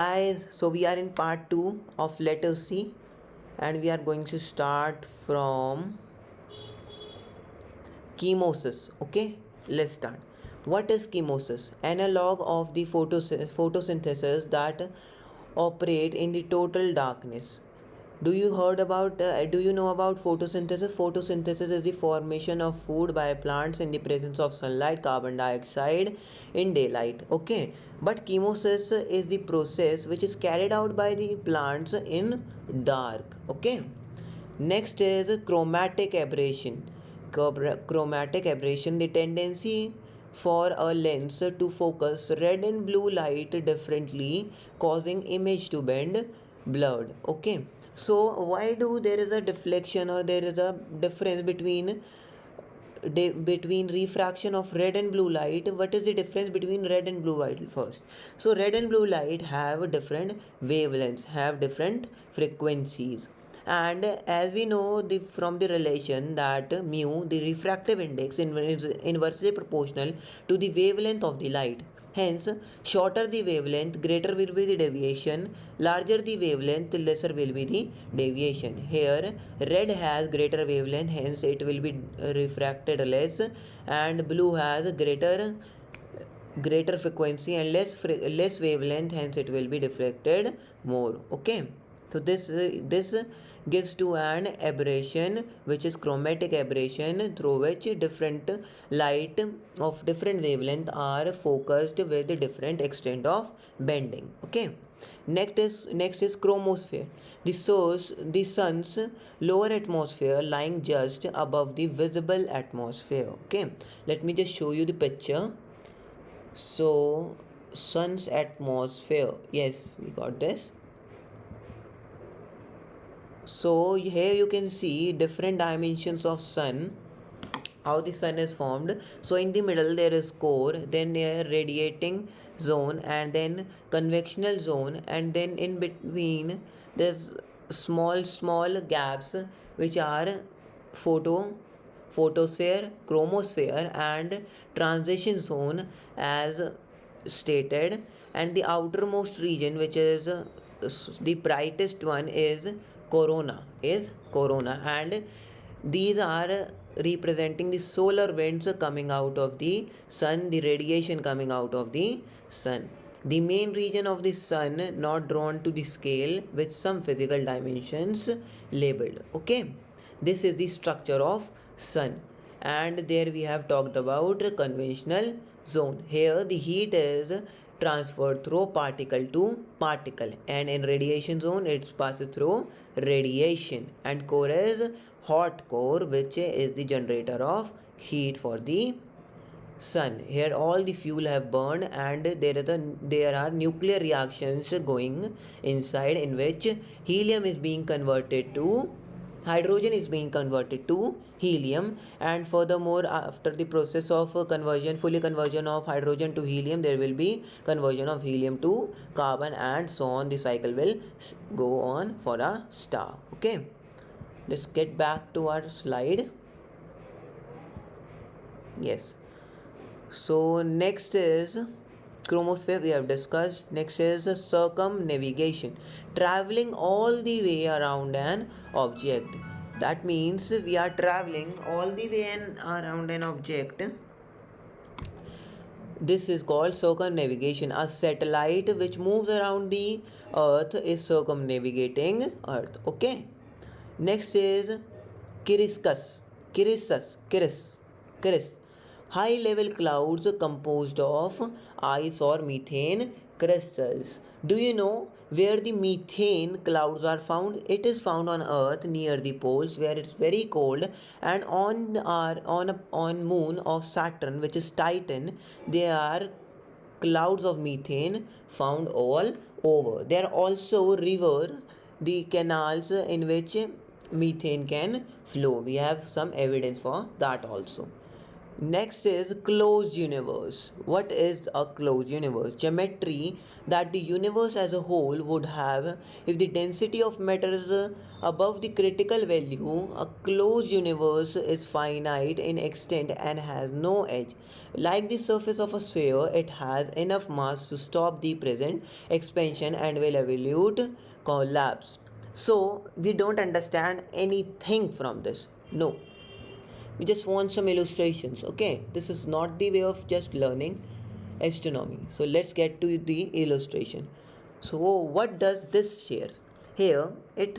Guys, so we are in part 2 of letter C and we are going to start from chemosis. Okay, let's start. What is chemosis? Analog of the photosynthesis that operate in the total darkness. Do you know about photosynthesis? Photosynthesis is the formation of food by plants in the presence of sunlight, carbon dioxide in daylight. Okay, but chemosis is the process which is carried out by the plants in dark. Okay, next is chromatic aberration. Chromatic aberration, the tendency for a lens to focus red and blue light differently, causing image to bend, blurred. Okay, so why do there is a deflection or there is a difference between refraction of red and blue light? What is the difference between red and blue light first? So red and blue light have different wavelengths, have different frequencies, and as we know from the relation that mu, the refractive index, is inversely proportional to the wavelength of the light. Hence, shorter the wavelength, greater will be the deviation, larger the wavelength, lesser will be the deviation. Here, red has greater wavelength, hence it will be refracted less, and blue has greater frequency and less wavelength, hence it will be diffracted more. Okay, so this gives to an aberration which is chromatic aberration, through which different light of different wavelength are focused with different extent of bending. Okay, next is chromosphere, the sun's lower atmosphere lying just above the visible atmosphere. Okay, let me just show you the picture. So sun's atmosphere, yes, we got this. So here you can see different dimensions of sun, how the sun is formed. So in the middle there is core, then there radiating zone, and then convectional zone, and then in between there's small gaps which are photo photosphere, chromosphere, and transition zone as stated. And the outermost region, which is the brightest one, is corona, and these are representing the solar winds coming out of the sun, the radiation coming out of the sun. The main region of the sun not drawn to the scale with some physical dimensions labeled. Okay, this is the structure of sun, and there we have talked about conventional zone. Here the heat is transferred through particle to particle, and in radiation zone it passes through radiation. And core is hot core, which is the generator of heat for the sun. Here all the fuel have burned, and there are nuclear reactions going inside, in which helium is being converted to hydrogen is being converted to helium. And furthermore, after the process of fully conversion of hydrogen to helium, there will be conversion of helium to carbon, and so on. The cycle will go on for a star. Okay, let's get back to our slide. Yes, so next is chromosphere, we have discussed. Next is circumnavigation, traveling all the way around an object. That means we are traveling all the way around an object. This is called circumnavigation. A satellite which moves around the earth is circumnavigating earth. Okay, next is Kiriskus. Kiris. High level clouds composed of ice or methane crystals. Do you know where the methane clouds are found? It is found on Earth near the poles where it's very cold, and on moon of Saturn, which is Titan, there are clouds of methane found all over. There are also the canals in which methane can flow. We have some evidence for that also. Next is closed universe. What is a closed universe? Geometry that the universe as a whole would have if the density of matter is above the critical value. A closed universe is finite in extent and has no edge. Like the surface of a sphere, it has enough mass to stop the present expansion and will evolve collapse. So we don't understand anything from this. No, we just want some illustrations. Okay, this is not the way of just learning astronomy. So let's get to the illustration. So what does this shares here? It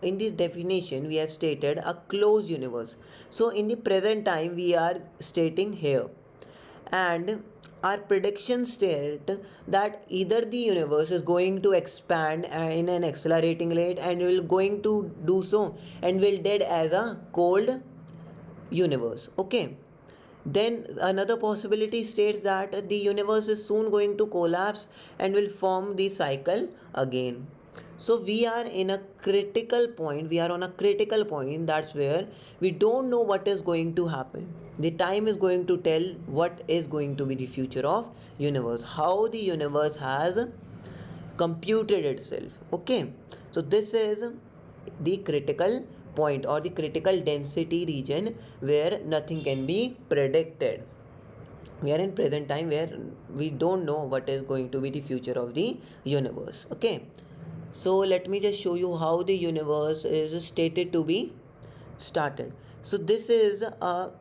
In the definition we have stated a closed universe. So in the present time we are stating here, and our predictions state that either the universe is going to expand in an accelerating rate and will going to do so and will dead as a cold universe. Okay, then another possibility states that the universe is soon going to collapse and will form the cycle again. So we are in a critical point, we are on a critical point. That's where we don't know what is going to happen. The time is going to tell what is going to be the future of universe, how the universe has computed itself. Okay, so this is the critical point or the critical density region where nothing can be predicted. We are in present time where we don't know what is going to be the future of the universe. Okay, so let me just show you how the universe is stated to be started. So this is an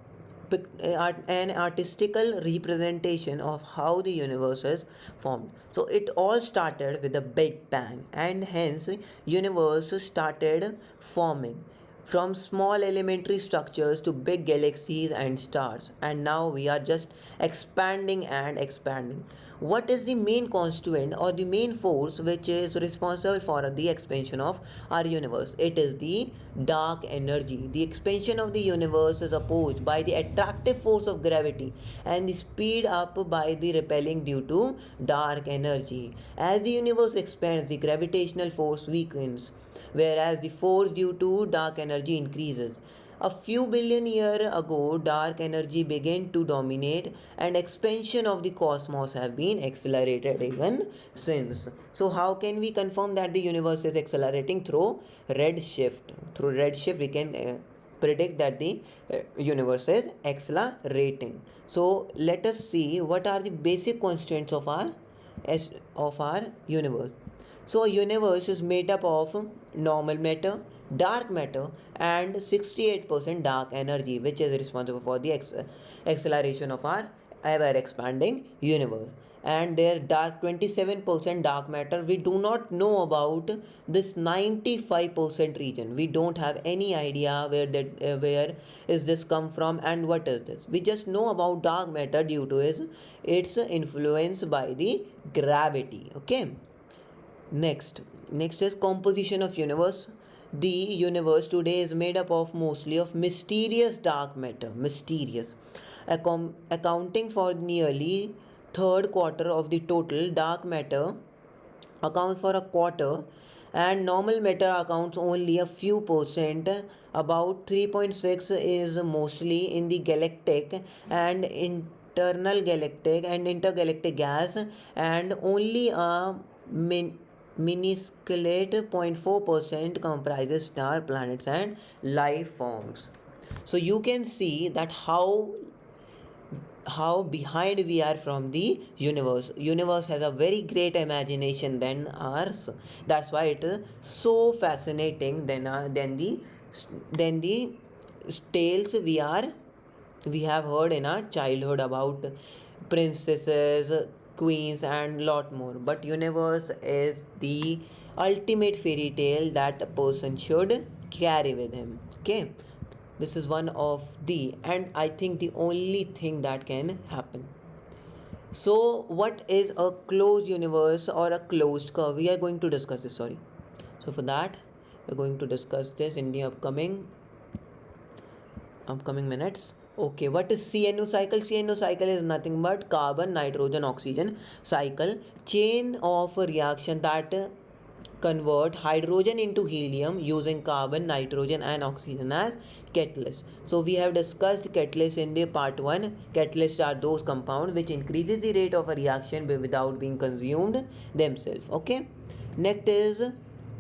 artistical representation of how the universe is formed. So it all started with a big bang, and hence universe started forming from small elementary structures to big galaxies and stars, and now we are just expanding and expanding. What is the main constituent or the main force which is responsible for the expansion of our universe? It is the dark energy. The expansion of the universe is opposed by the attractive force of gravity and the speed up by the repelling due to dark energy. As the universe expands, the gravitational force weakens, whereas the force due to dark energy increases. A few billion years ago, dark energy began to dominate, and expansion of the cosmos have been accelerated even since. So, how can we confirm that the universe is accelerating? Through redshift. Through redshift, we can predict that the universe is accelerating. So, let us see what are the basic constants of our universe. So, a universe is made up of normal matter, dark matter, and 68% dark energy, which is responsible for the acceleration of our ever expanding universe. And their dark 27% dark matter, we do not know about this 95% region. We don't have any idea where is this come from and what is this. We just know about dark matter due to its influence by the gravity. Okay, next is composition of universe. The universe today is made up of mostly of mysterious dark matter, accounting for nearly third quarter of the total. Dark matter accounts for a quarter, and normal matter accounts only a few percent. About 3.6 is mostly in the galactic and internal galactic and intergalactic gas, and only a minuscule 0.4% comprises star, planets, and life forms. So you can see that how behind we are from the universe has a very great imagination than ours. That's why it is so fascinating than the tales we have heard in our childhood about princesses, queens, and lot more. But universe is the ultimate fairy tale that a person should carry with him. Okay, this is one of the, and I think the only thing that can happen. So what is a closed universe or a closed curve? We are going to discuss this. Sorry. So for that, we're going to discuss this in the upcoming minutes. Okay, what is CNO cycle? CNO cycle is nothing but carbon, nitrogen, oxygen cycle, chain of reaction that convert hydrogen into helium using carbon, nitrogen and oxygen as catalyst. So we have discussed catalyst in the part 1. Catalysts are those compounds which increases the rate of a reaction without being consumed themselves. Okay. Next is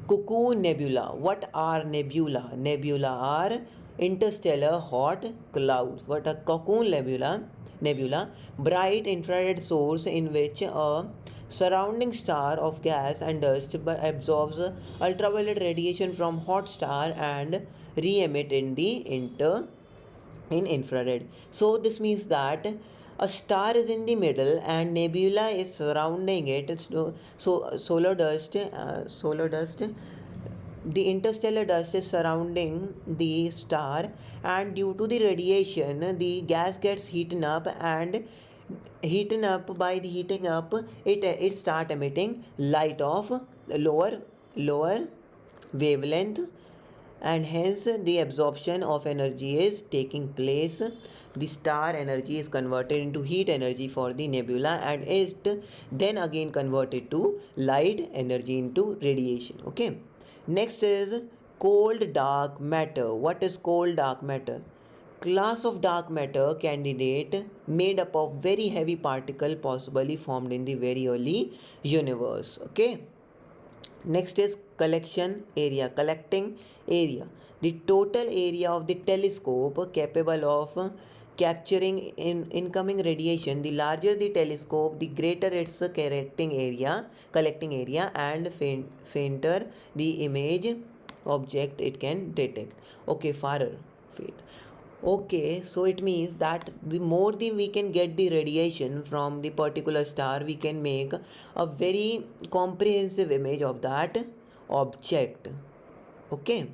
cocoon nebula. What are nebula? Nebula are interstellar hot clouds. What a cocoon nebula, bright infrared source in which a surrounding star of gas and dust absorbs ultraviolet radiation from hot star and re-emit in infrared. So this means that a star is in the middle and nebula is surrounding it. So solar dust, the interstellar dust is surrounding the star, and due to the radiation the gas gets heated up, and heating up by the heating up it start emitting light of lower wavelength, and hence the absorption of energy is taking place. The star energy is converted into heat energy for the nebula, and it then again converted to light energy into radiation. Okay. Next is cold dark matter. What is cold dark matter? Class of dark matter candidate made up of very heavy particle possibly formed in the very early universe. Okay. Next is collecting area. The total area of the telescope capable of capturing incoming radiation. The larger the telescope, the greater its collecting area, and fainter the image object it can detect. Okay, farer faith. Okay, so it means that the more we can get the radiation from the particular star, we can make a very comprehensive image of that object. Okay,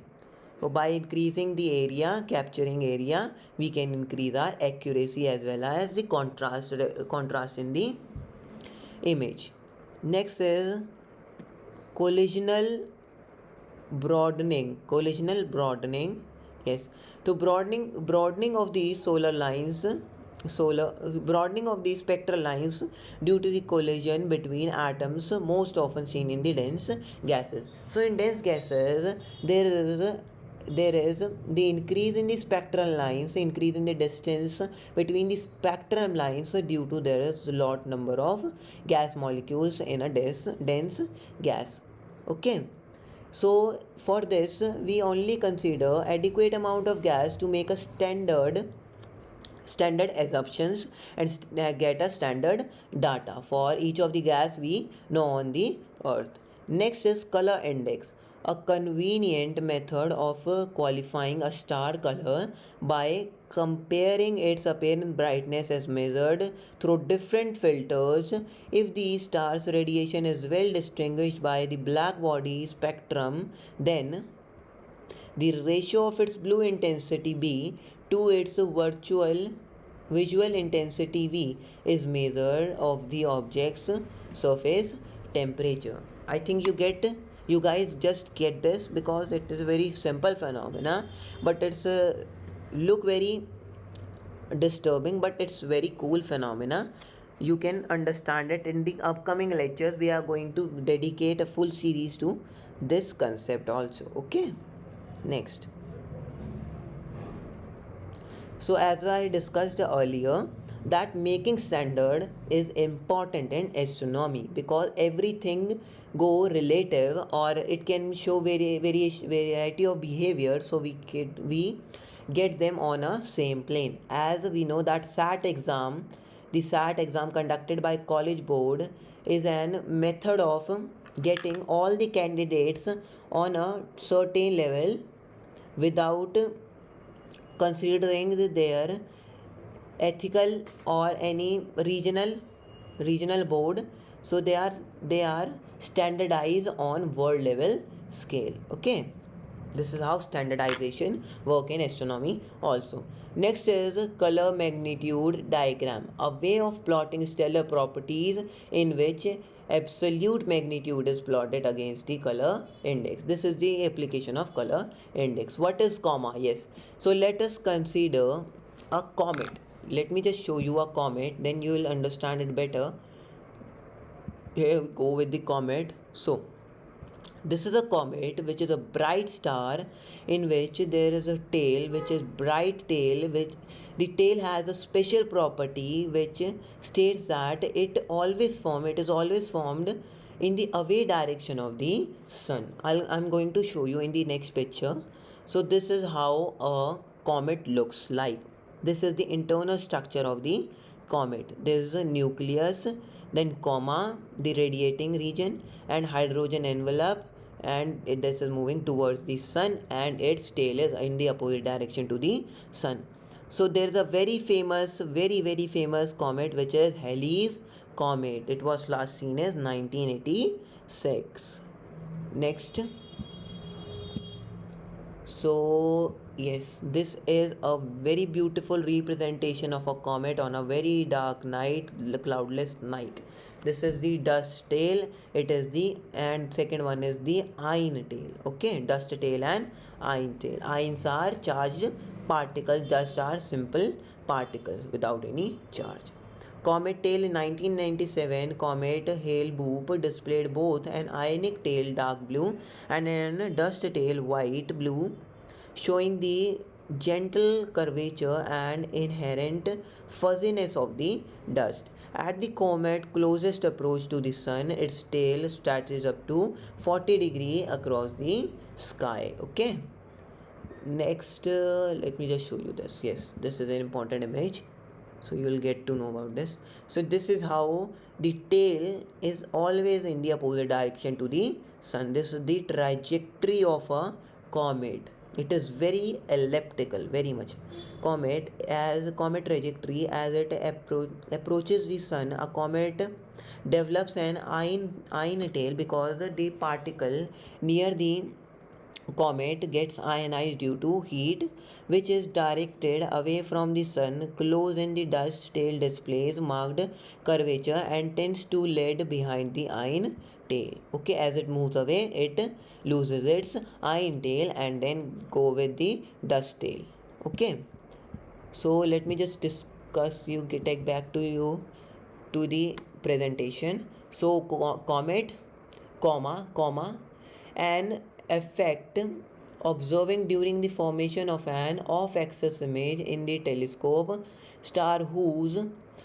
so by increasing the area, capturing area, we can increase our accuracy as well as the contrast in the image. Next is collisional broadening. Yes, so broadening of the solar broadening of the spectral lines due to the collision between atoms, most often seen in the dense gases. So in dense gases there is the increase in the spectral lines, increase in the distance between the spectrum lines due to there is lot number of gas molecules in a dense gas. Okay. So for this we only consider adequate amount of gas to make a standard assumptions and get a standard data for each of the gas we know on the earth. Next is color index, a convenient method of qualifying a star color by comparing its apparent brightness as measured through different filters. If the star's radiation is well distinguished by the black body spectrum, then the ratio of its blue intensity B to its visual intensity V is measure of the object's surface temperature. I think you guys just get this because it is a very simple phenomena, but it's look very disturbing, but it's very cool phenomena. You can understand it in the upcoming lectures. We are going to dedicate a full series to this concept also. Okay. Next. So as I discussed earlier, that making standard is important in astronomy because everything go relative, or it can show variety of behavior, so we get them on a same plane. As we know that the SAT exam conducted by college board is an method of getting all the candidates on a certain level without considering their ethical or any regional board. So they are standardized on world level scale. Okay, this is how standardization work in astronomy also. Next is color magnitude diagram, a way of plotting stellar properties in which absolute magnitude is plotted against the color index. This is the application of color index. What is comma? Yes, so let us consider a comet. Let me just show you a comet, then you will understand it better. Here we go with the comet. So This is a comet which is a bright star in which there is a tail which is bright tail, which the tail has a special property which states that it is always formed in the away direction of the sun. I'm going to show you in the next picture. So this is how a comet looks like. This is the internal structure of the comet. There is a nucleus, then comma, the radiating region, and hydrogen envelope, and this is moving towards the sun, and its tail is in the opposite direction to the sun. So there is a very famous comet which is Halley's comet. It was last seen as 1986. Next. So yes, this is a very beautiful representation of a comet on a very dark night, cloudless night. This is the dust tail. It is the, and second one is the iron tail. Okay, dust tail and iron tail. Ions are charged particles, dust are simple particles without any charge. Comet tail in 1997, Comet Hale-Bopp displayed both an ionic tail dark blue and an dust tail white blue, showing the gentle curvature and inherent fuzziness of the dust. At the comet closest approach to the sun, its tail stretches up to 40 degree across the sky. Okay. Next, let me just show you this. Yes, this is an important image, so you will get to know about this. So this is how the tail is always in the opposite direction to the sun. This is the trajectory of a comet. It is very elliptical, very much. Comet trajectory, as it approaches the sun, a comet develops an iron tail because the particle near the comet gets ionized due to heat, which is directed away from the sun. Close in the dust tail displays marked curvature and tends to lead behind the iron tail. Okay, as it moves away, it loses its iron tail and then go with the dust tail. Okay, so let me just discuss, you take back to you to the presentation. So comet, comma, an effect observing during the formation of an off-axis image in the telescope star whose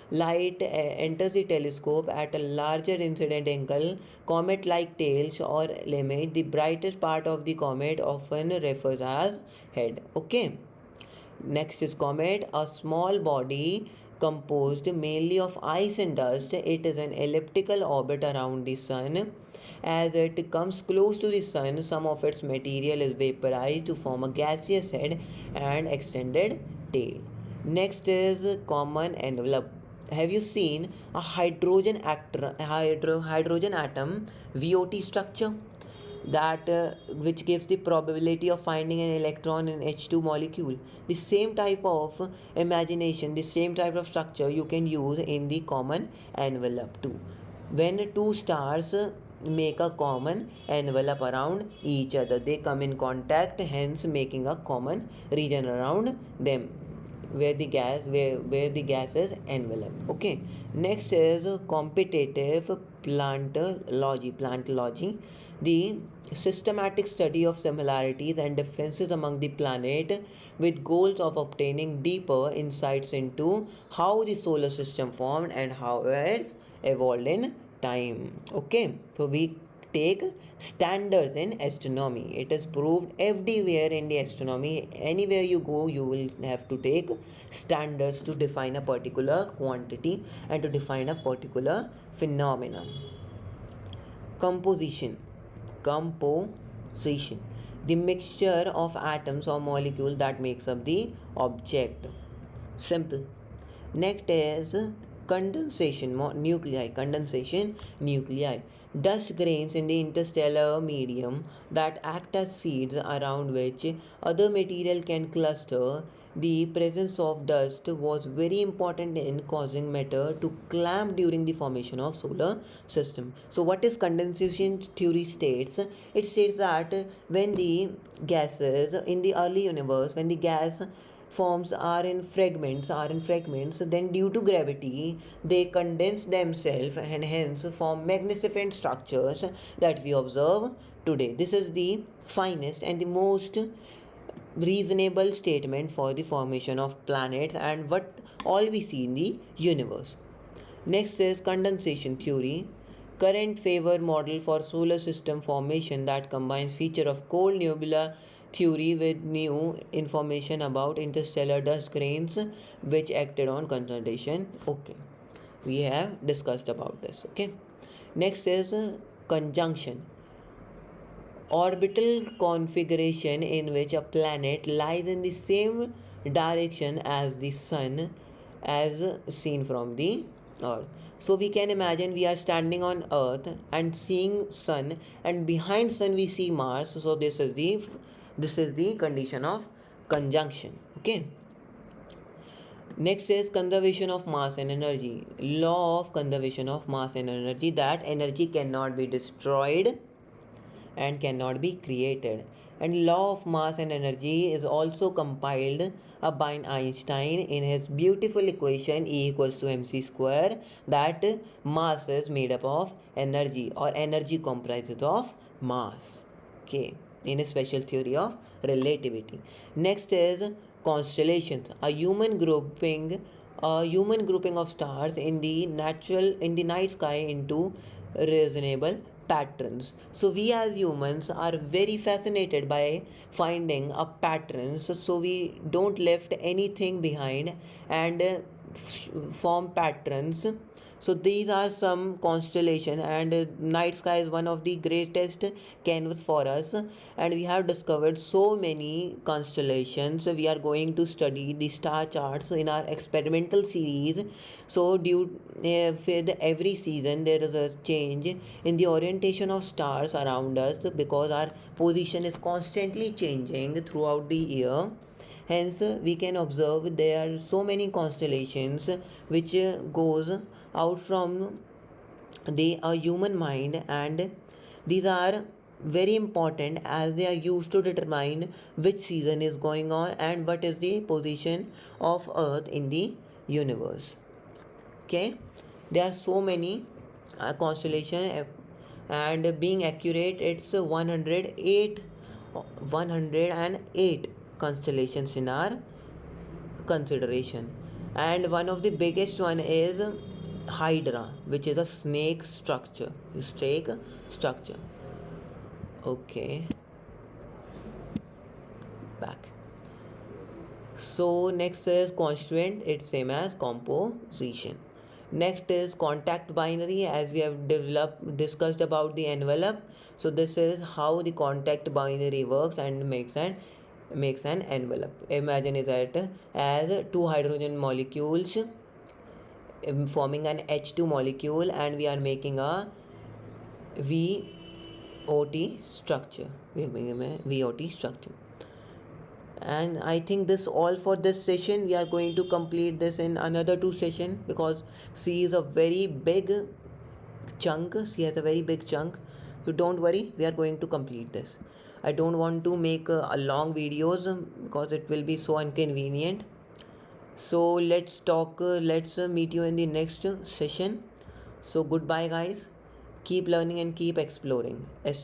light enters the telescope at a larger incident angle. Comet-like tails or image, the brightest part of the comet often refers as head. Okay. Next is comet, a small body composed mainly of ice and dust. It is an elliptical orbit around the sun. As it comes close to the sun, some of its material is vaporized to form a gaseous head and extended tail. Next is common envelope. Have you seen a hydrogen atom VOT structure? That which gives the probability of finding an electron in H2 molecule. The same type of imagination, the same type of structure you can use in the common envelope too. When two stars make a common envelope around each other, they come in contact, hence making a common region around them where the gas is enveloped. Okay, next is competitive plantology, the systematic study of similarities and differences among the planet with goals of obtaining deeper insights into how the solar system formed and how it's evolved in time. Okay, so we take standards in astronomy. It is proved everywhere in the astronomy. Anywhere you go, you will have to take standards to define a particular quantity and to define a particular phenomenon. Composition. The mixture of atoms or molecules that makes up the object. Simple. Next is condensation nuclei. Dust grains in the interstellar medium that act as seeds around which other material can cluster. The presence of dust was very important in causing matter to clamp during the formation of solar system. So what is condensation theory states? It states that when the gases in the early universe, when the gas forms are in fragments, then due to gravity they condense themselves and hence form magnificent structures that we observe today. This is the finest and the most reasonable statement for the formation of planets and what all we see in the universe. Next is condensation theory. Current favor model for solar system formation that combines feature of cold nebula theory with new information about interstellar dust grains which acted on condensation. Okay, we have discussed about this. Okay, next is conjunction, orbital configuration in which a planet lies in the same direction as the sun as seen from the earth. So we can imagine we are standing on earth and seeing sun, and behind sun we see Mars. So this is the condition of conjunction. Okay, next is conservation of mass and energy. Law of conservation of mass and energy, that energy cannot be destroyed and cannot be created. And law of mass and energy is also compiled by Einstein in his beautiful equation E equals to mc square, that mass is made up of energy or energy comprises of mass. Okay, in a special theory of relativity. Next is constellations, a human grouping of stars in the night sky into reasonable patterns. So we as humans are very fascinated by finding a patterns, so we don't left anything behind and form patterns. So these are some constellation, and night sky is one of the greatest canvas for us, and we have discovered so many constellations. We are going to study the star charts in our experimental series. So with every season there is a change in the orientation of stars around us because our position is constantly changing throughout the year. Hence we can observe there are so many constellations which goes out from the human mind, and these are very important as they are used to determine which season is going on and what is the position of earth in the universe. Okay, there are so many constellation, and being accurate it's 108 constellations in our consideration. And one of the biggest one is hydra, which is a snake structure. Okay, back. So next is constituent, it's same as composition. Next is contact binary, as we have discussed about the envelope. So this is how the contact binary works and makes an envelope. Imagine it as two hydrogen molecules forming an H2 molecule, and we are making a VOT structure. We are making a VOT structure. And I think this all for this session. We are going to complete this in another two session because C is a very big chunk. C has a very big chunk. So don't worry, we are going to complete this. I don't want to make a long videos because it will be so inconvenient. So let's meet you in the next session. So goodbye guys, keep learning and keep exploring.